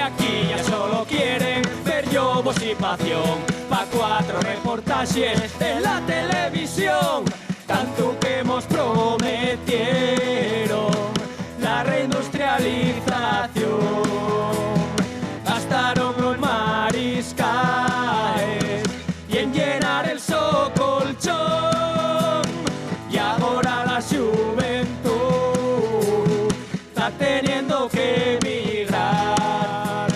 aquí ya solo quieren ver llobos y pasión. Pa' 4 reportajes de la televisión, tanto que hemos prometieron la reindustrialización. Gastaron los mariscales y en llenar el socolchón, y ahora la juventud está teniendo que emigrar.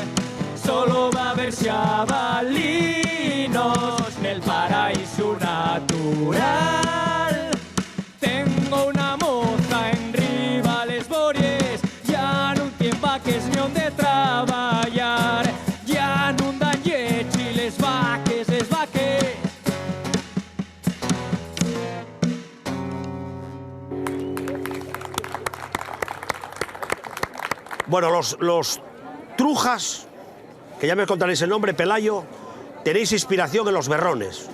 Solo va a haber xabalinos en el paraíso natural. Tengo una moza en Ribales Bories, ya no tiempo que es ni de trabajar, ya no dan llechi les vaques, Bueno, los Trujas, que ya me contaréis el nombre, Pelayo, tenéis inspiración en los berrones.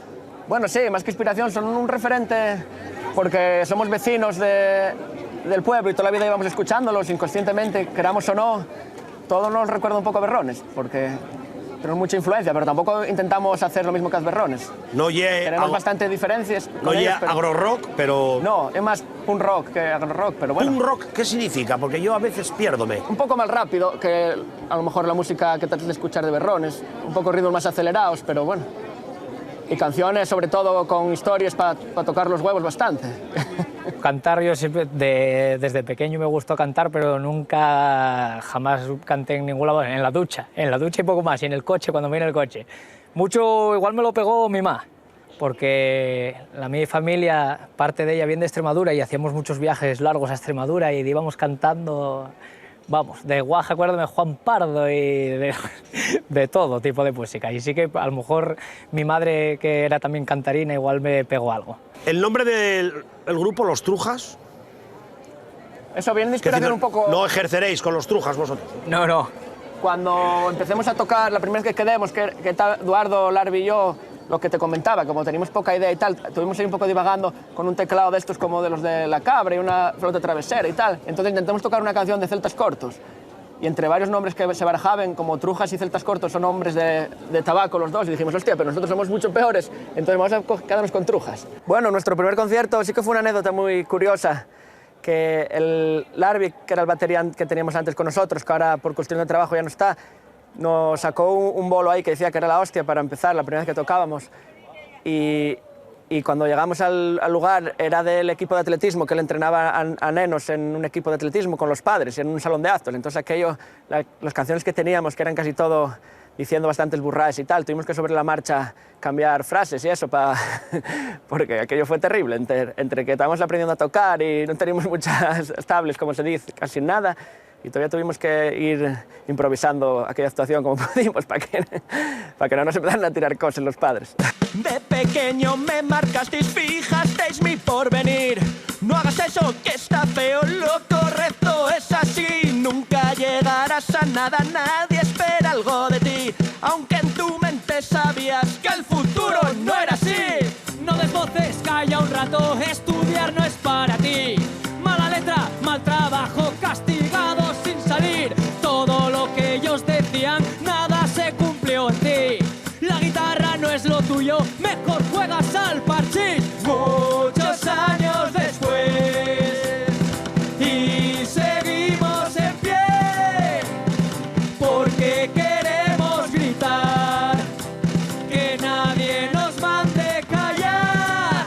Bueno, sí, más que inspiración, son un referente porque somos vecinos del pueblo y toda la vida íbamos escuchándolos inconscientemente, queramos o no. Todo nos recuerda un poco a berrones, porque tenemos mucha influencia, pero tampoco intentamos hacer lo mismo que los berrones. No tenemos bastante diferencias. No es agro-rock, pero... No, es más punk rock que agro-rock, pero bueno. ¿Punk rock qué significa? Porque yo a veces piérdome. Un poco más rápido que a lo mejor la música que tratas de escuchar de berrones, un poco ritmos más acelerados, pero bueno. Y canciones, sobre todo, con historias para tocar los huevos bastante. Cantar, yo siempre, desde pequeño me gustó cantar, pero nunca, jamás canté en ningún lado, en la ducha y poco más, y en el coche, cuando me vine el coche. Mucho, igual me lo pegó mi mamá, porque mi familia, parte de ella viene de Extremadura y hacíamos muchos viajes largos a Extremadura y íbamos cantando, vamos, de Guaja, acuérdame, Juan Pardo y de todo tipo de música. Y sí que a lo mejor mi madre, que era también cantarina, igual me pegó algo. ¿El nombre del grupo, Los Trujas? Eso viene de inspiración un poco... No ejerceréis con los Trujas vosotros. No, no. Cuando empecemos a tocar, la primera vez que quedemos, que Eduardo, Larvi y yo, lo que te comentaba, como teníamos poca idea y tal, tuvimos ahí un poco divagando con un teclado de estos como de los de La Cabra y una flauta travesera y tal. Entonces intentamos tocar una canción de Celtas Cortos. Y entre varios nombres que se barajaban, como Trujas y Celtas Cortos, son nombres de tabaco los dos, y dijimos, hostia, pero nosotros somos mucho peores, entonces vamos a quedarnos con Trujas. Bueno, nuestro primer concierto sí que fue una anécdota muy curiosa, que el Larvi, que era el batería que teníamos antes con nosotros, que ahora por cuestión de trabajo ya no está, nos sacó un bolo ahí que decía que era la hostia para empezar, la primera vez que tocábamos. Y cuando llegamos al lugar era del equipo de atletismo, que él entrenaba a nenos en un equipo de atletismo con los padres, en un salón de actos. Entonces aquello, las canciones que teníamos, que eran casi todo diciendo bastantes burradas y tal, tuvimos que sobre la marcha cambiar frases y eso, porque aquello fue terrible, entre que estábamos aprendiendo a tocar y no teníamos muchas estables, como se dice, casi nada. Y todavía tuvimos que ir improvisando aquella actuación como pudimos para que no nos empezaran a tirar cosas los padres. De pequeño me marcasteis, fijasteis mi porvenir. No hagas eso, que está feo, lo correcto es así. Nunca llegarás a nada, nadie espera algo de ti. Aunque en tu mente sabías que el futuro no era así. No des voces, calla un rato, estudiar no es para ti. Mala letra, mal trabajo, castigado sin salir. Todo lo que ellos decían, nada se cumplió en ti. La guitarra no es lo tuyo, mejor juegas al parchís. Muchos años después y seguimos en pie, porque queremos gritar, que nadie nos mande callar.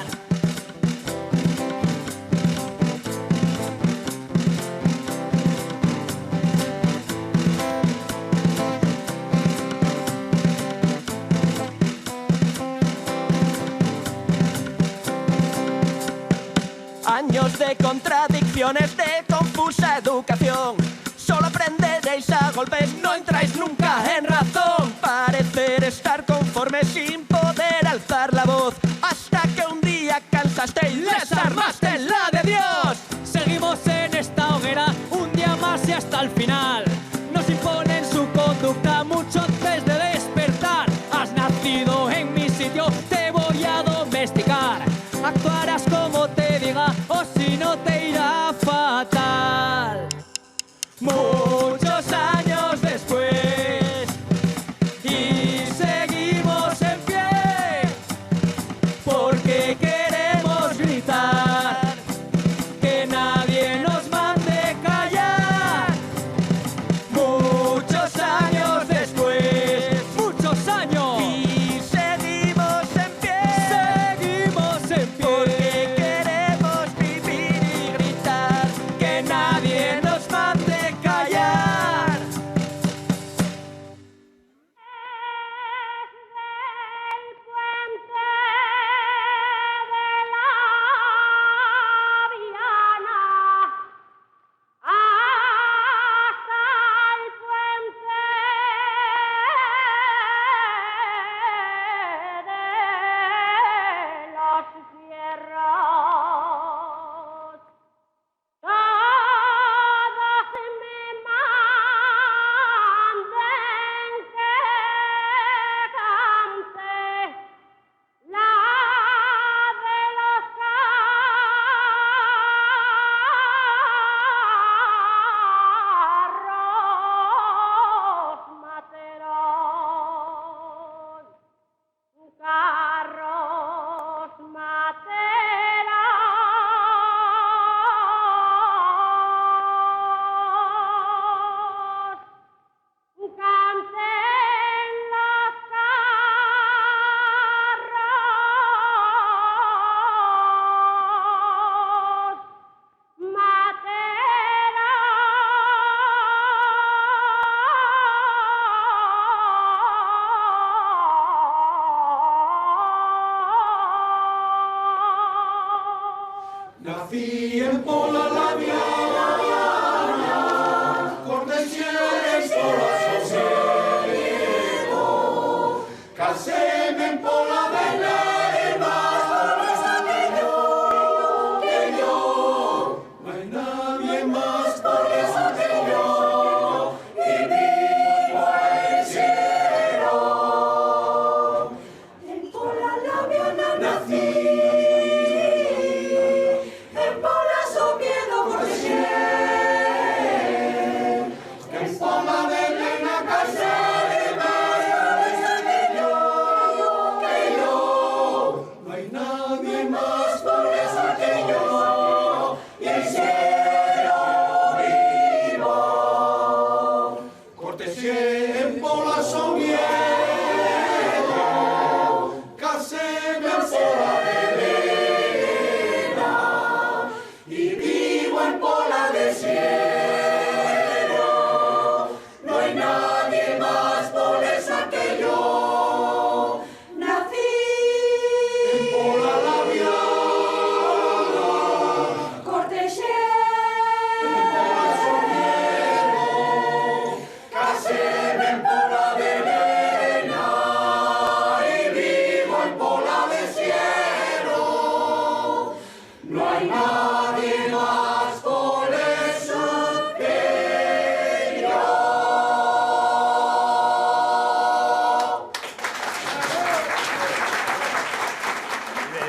Años de contradicciones, de confusa educación. Solo aprenderéis a golpes, no entráis nunca en razón. Parecer estar conforme sin poder alzar la voz, hasta que un día cansaste y desarmaste la de Dios. Seguimos en esta hoguera un día más y hasta el final. Nos imponen su conducta mucho antes de despertar. Has nacido en mi sitio, te voy a domesticar. Actuarás como te diga o si no te irá fatal. Muchos años después Nací en Pola la Viana, Cortesieres Pola Sosiego, caséme en Pola Vela, y más por eso que yo, no hay nadie más por eso que yo, y vivo el cielo. En Pola la Viana nací.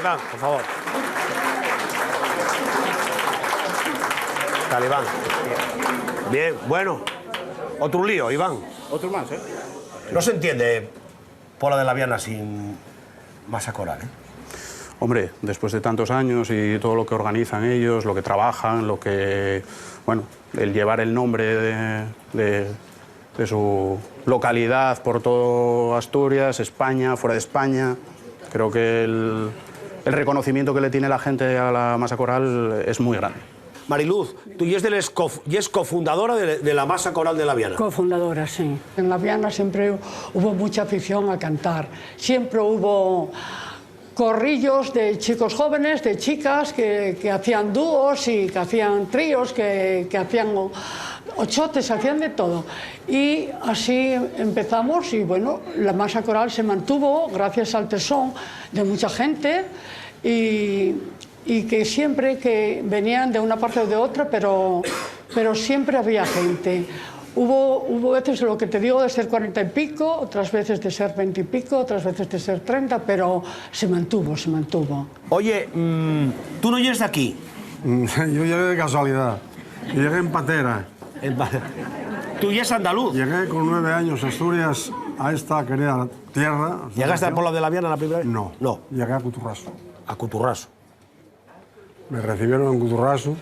Iván, por favor. Talibán. Bien, bueno. Otro lío, Iván. Otro más, ¿eh? No se entiende Pola de la Viana sin masa coral, ¿eh? Hombre, después de tantos años y todo lo que organizan ellos, lo que trabajan, lo que... Bueno, el llevar el nombre de su localidad por todo Asturias, España, fuera de España, creo que el reconocimiento que le tiene la gente a la masa coral es muy grande. Mariluz, tú y es cofundadora de la masa coral de la Viana. Cofundadora, sí. En la Viana siempre hubo mucha afición a cantar. Siempre hubo corrillos de chicos jóvenes, de chicas que hacían dúos y que hacían tríos, que hacían ochotes, hacían de todo. Y así empezamos y bueno, la masa coral se mantuvo gracias al tesón de mucha gente y que siempre que venían de una parte o de otra, pero siempre había gente. Hubo veces, lo que te digo, de ser 40 y pico, otras veces de ser 20 y pico, otras veces de ser 30, pero se mantuvo, se mantuvo. Oye, tú no eres de aquí. Yo llegué de casualidad. Llegué en patera. Tú ya es andaluz. Llegué con 9 años a Asturias, a esta querida tierra. ¿Llegaste a Pola de la Viana la primera vez? No. No. Llegué a Cuturraso. A Cuturraso. Me recibieron en Cuturraso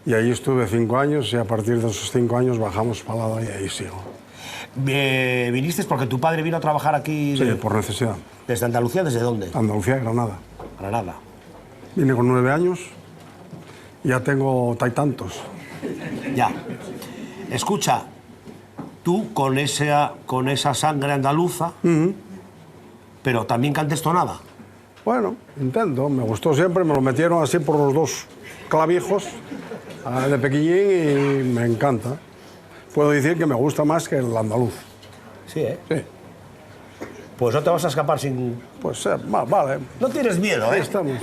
y allí estuve 5 años y a partir de esos 5 años bajamos Palada y ahí sigo. ¿Viniste porque tu padre vino a trabajar aquí? Sí, por necesidad. ¿Desde Andalucía? ¿Desde dónde? Andalucía y Granada. Granada. Vine con 9 años y ya tengo tantos. Ya. Escucha, tú con esa sangre andaluza, pero también cantes tonada. Bueno, intento. Me gustó siempre, me lo metieron así por los dos clavijos de pequeñín y me encanta. Puedo decir que me gusta más que el andaluz. Sí, ¿eh? Sí. Pues no te vas a escapar sin... Pues vale. No tienes miedo, Ahí ¿eh? estamos.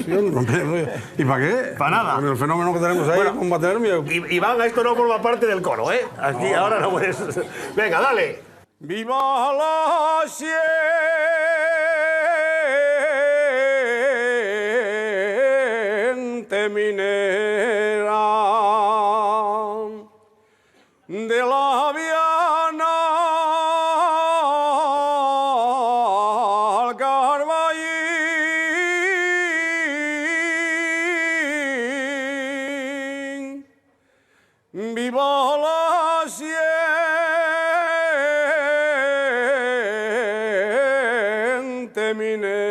¿Y para qué? Para nada. Con el fenómeno que tenemos ahí, Bueno, combatirme. Iván, esto no forma parte del coro, ¿eh? Aquí ahora no puedes... Venga, dale. ¡Viva la siente minera de la Viana al Carballín! ¡Viva la siente minera!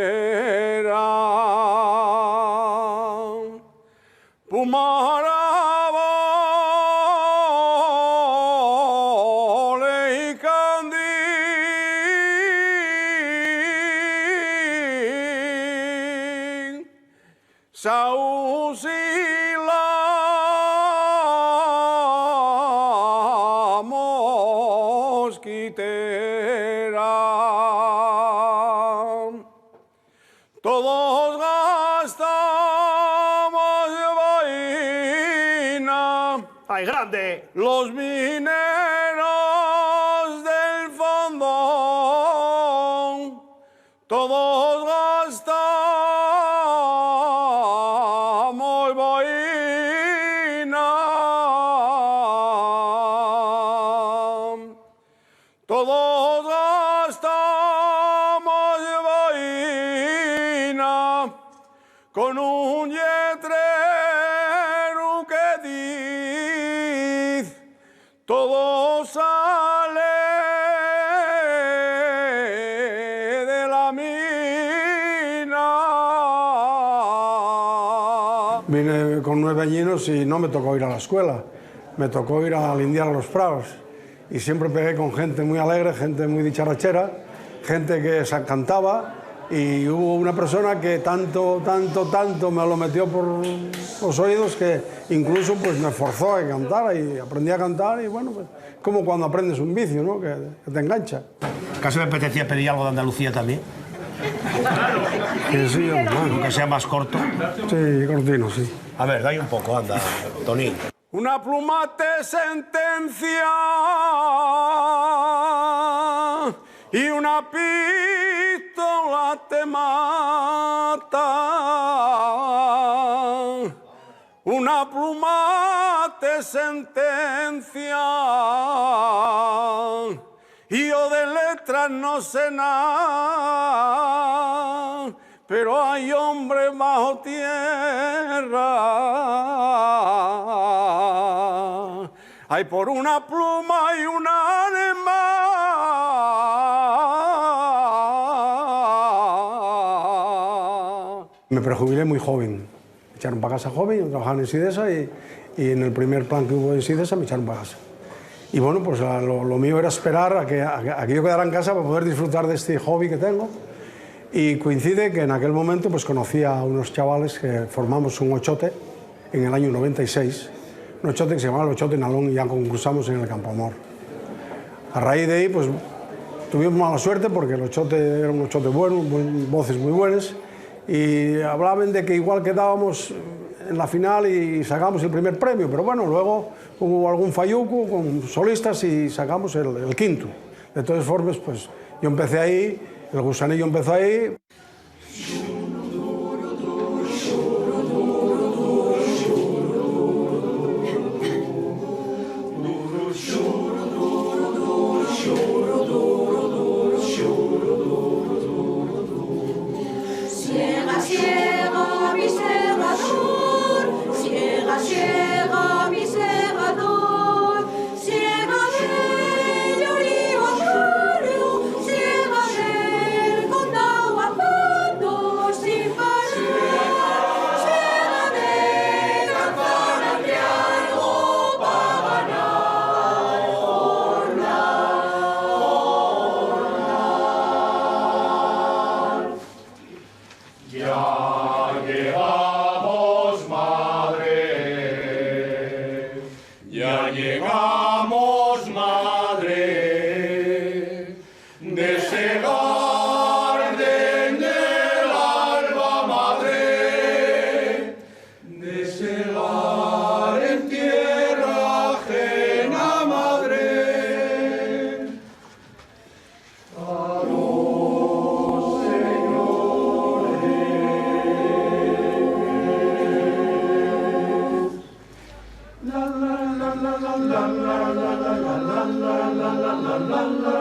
Pumarabole y Candil, Sauce y mosquitera. Todos gastamos vaina. ¡Ay, grande! Los mineros del fondo, todos gastamos vaina. Todos gastamos vaina con un letrero que dice: todo sale de la mina. Vine con 9 añinos y no me tocó ir a la escuela, me tocó ir a lindiar a los prados. Y siempre pegué con gente muy alegre, gente muy dicharachera, gente que cantaba. Y hubo una persona que tanto me lo metió por los oídos que incluso pues me forzó a cantar y aprendí a cantar. Y bueno, pues como cuando aprendes un vicio, ¿no? Que te engancha. Casi me apetecía pedir algo de Andalucía también. Sí, sí, Aunque sea más corto. sí, cortino, sí. A ver, dale un poco, anda, Tony. Una pluma te sentencia y una pistola te mata. Una pluma te sentencia y yo de letras no sé nada, pero hay hombres bajo tierra. Hay por una pluma y una anima. Me prejubilé muy joven. Me echaron para casa joven, yo trabajaba en Sidesa y en el primer plan que hubo en Sidesa me echaron para casa. Y bueno, pues lo mío era esperar a que yo quedara en casa para poder disfrutar de este hobby que tengo. Y coincide que en aquel momento pues conocí a unos chavales que formamos un ochote en el año 96. Un ochote que se llamaba el Ochote Nalón y ya concursamos en el Campoamor. A raíz de ahí pues tuvimos mala suerte porque el ochote era un ochote bueno, voces muy buenas. Y hablaban de que igual quedábamos en la final y sacamos el primer premio, pero bueno, luego hubo algún falluco con solistas y sacamos el quinto. De todas formas, pues yo empecé ahí, el gusanillo empezó ahí. la la la la la la la la la la la la